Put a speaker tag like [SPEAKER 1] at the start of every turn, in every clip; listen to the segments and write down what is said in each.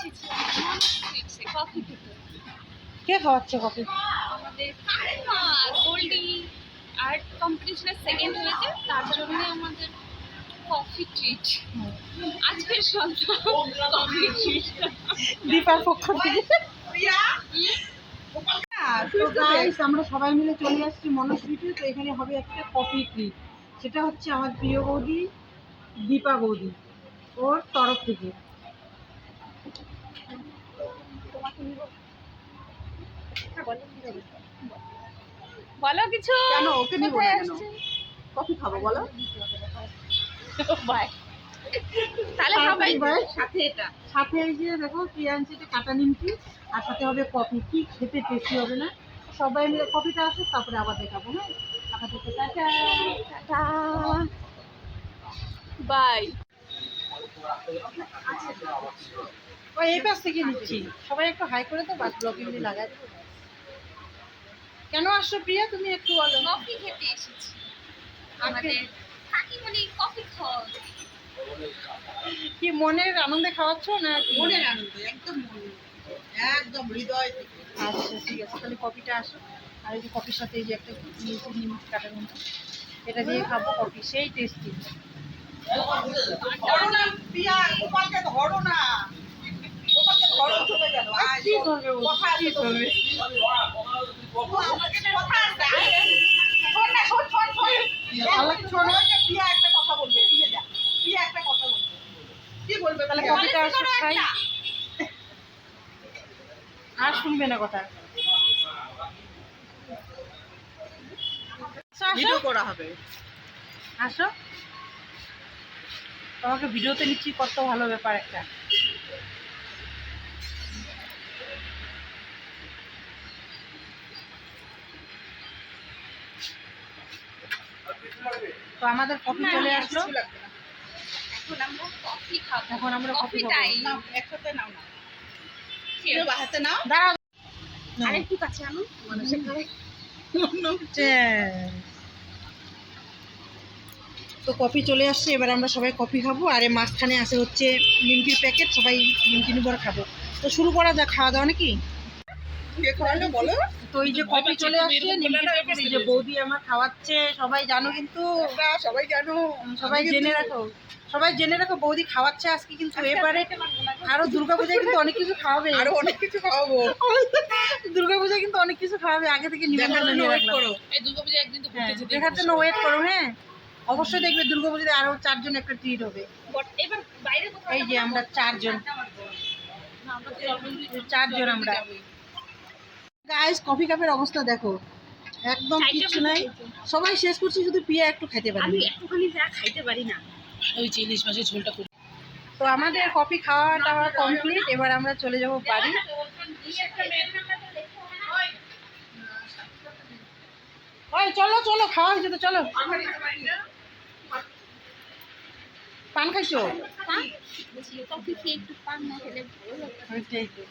[SPEAKER 1] এসেছি কফি খেতে।
[SPEAKER 2] কে খাওয়াচ্ছে কফি?
[SPEAKER 1] আমাদের গোল্ডি আর্ট কম্পিটিশনে সেকেন্ড হয়েছে, তার জন্য আমাদের কফি ট্রিট আজকের সন্ধ্যা কফি ট্রিট
[SPEAKER 2] দীপার পক্ষ থেকে। তো গাইস, আমরা সবাই মিলে চলে আসছি মনস্বীতে। তো এখানে হবে একটা কফি ট্রিট, সেটা হচ্ছে আমার প্রিয় বৌদি দীপা বৌদি ওর তরফ থেকে।
[SPEAKER 1] বলো কিছু।
[SPEAKER 2] কেন ওকে নিব না কেন? কফি খাবো বলো।
[SPEAKER 1] বাই। তাহলে সবাই
[SPEAKER 2] সাথে এটা সাথে এই যে দেখো কি আনছে, এটা কাটা নিমকি, আর সাথে হবে কফি। কি খেতে টেস্টি হবে না? সবাই মিলে কফিটা আসুক, তারপরে আবার দেখাবো। হ্যাঁ, আপনাদেরকে টাটা টাটা
[SPEAKER 1] বাই।
[SPEAKER 2] ও এই পাশ থেকে নিচ্ছি। সবাই একটু হাই করে তো বাস ব্লগিং দিয়ে লাগাই দেবো। কেন আসছো প্রিয়া, তুমি একটু বলো।
[SPEAKER 1] কফি খেতে এসেছি, আমাদের কাকিমণি কফি খাওয়া।
[SPEAKER 2] কি মনের আনন্দে খাওয়াচ্ছ না?
[SPEAKER 3] মনের আনন্দ, একদম মনের, একদম হৃদয় থেকে।
[SPEAKER 2] আচ্ছা ঠিক আছে, তাহলে কফিটা আসো। আর এই যে কফির সাথে এই যে একটা নিয়েছি নিমকি কাটা নিমকি, এটা দিয়ে খাবো কফি, সেই টেস্টি।
[SPEAKER 3] ধরো না প্রিয়া, গোপালকে ধরো না, গোপালকে ধরো, চলে গেল।
[SPEAKER 2] কি করবে ও? কি করবে?
[SPEAKER 3] প্রিয়া একটা কথা বলবে, ফিরে যা। প্রিয়া একটা কথা বলবে, কি বলবে?
[SPEAKER 2] তাহলে কফিটা আসো, খাই। আর শুনবে না কথা।
[SPEAKER 3] ভিডিও করা হবে।
[SPEAKER 2] আসো, তোমাকে ভিডিওতে নিচ্ছি, কত ভালো ব্যাপার একটা। তো আমাদের কফি চলে আসলো।
[SPEAKER 1] এখন আমরা কফি খাবো।
[SPEAKER 2] এখন আমরা কফি খাবো।
[SPEAKER 1] টাইম।
[SPEAKER 3] নাও, একসাথে নাও না, কেউ বাহাতে নাও।
[SPEAKER 2] দাঁড়াও।
[SPEAKER 1] আরেকটু কাছে আনো, মানুষের ঘরে।
[SPEAKER 2] তো কফি চলে আসছে, এবার আমরা সবাই কফি খাবো। আর এই মাঝখানে আছে হচ্ছে নিমকির প্যাকেট, সবাই নিমকি নিব আর খাবো। তো শুরু করা যাক খাওয়া দাওয়া নাকি?
[SPEAKER 3] কে খাওয়ালো বলো?
[SPEAKER 2] তো এই যে কফি চলে আসছে, নিমকির প্যাকেট, এই যে বৌদি আমার খাওয়াচ্ছে, সবাই জানো কিন্তু,
[SPEAKER 3] সবাই জানো,
[SPEAKER 2] সবাই জেনে রাখো, সবাই জেনে রাখো বৌদি খাওয়াচ্ছে আজকে কিন্তু। এবারে আরো দুর্গাপূজায় কিন্তু অনেক কিছু খাওয়াবে,
[SPEAKER 3] আরো অনেক কিছু খাওয়াবো।
[SPEAKER 2] দুর্গাপূজায় কিন্তু অনেক কিছু খাওয়াবে, আগে থেকে নিমন্ত্রণ নিয়ে রাখলাম।
[SPEAKER 1] এই দুর্গাপূজা একদিন তো
[SPEAKER 2] হ্যাঁ, দেখার জন্য ওয়েট করো। হ্যাঁ, অবশ্যই দেখবে দুর্গাপূজাতে আরো 4 জন একটা ট্রিট হবে।
[SPEAKER 1] এবার বাইরে কোথাও
[SPEAKER 2] এই যে আমরা 4 জন, 4 জন আমরা। গাইস, কফি কাপের অবস্থা দেখো, একদম কিচ্ছু নাই, সবাই শেষ করছি, শুধু পিয়া একটু খাইতে পারি।
[SPEAKER 1] আমি একটুখানি যা খাইতে পারি না।
[SPEAKER 3] ওই যে ইলিশ মাছের ঝোলটা করি।
[SPEAKER 2] তো আমাদের কফি খাওয়া টাওয়া কমপ্লিট, এবার আমরা চলে যাব বাড়ি। ওই চলো চলো, খাওয়া হয়েছে তো, চলো। পান খাইছো?
[SPEAKER 1] কফি খেয়ে একটু পান না খেলে ভালো লাগে।
[SPEAKER 2] ওইটাই তো,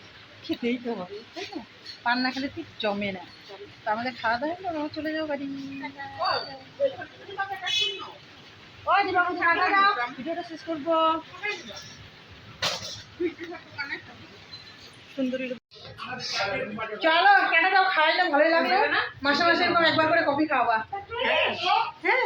[SPEAKER 2] খেতেই তো হবে, তাই না? পান না খেলে ঠিক জমে না। তো আমাদের খাওয়া দাওয়া হলো, আমরা চলে যাবো বাড়ি। ওই দিবা, ভিডিওটা শেষ করবো। সুন্দরী চলো, কেটে দাও, খাওয়াইলে ভালোই লাগলো। মাসে মাসে এরকম একবার করে কফি খাওয়া। হ্যাঁ।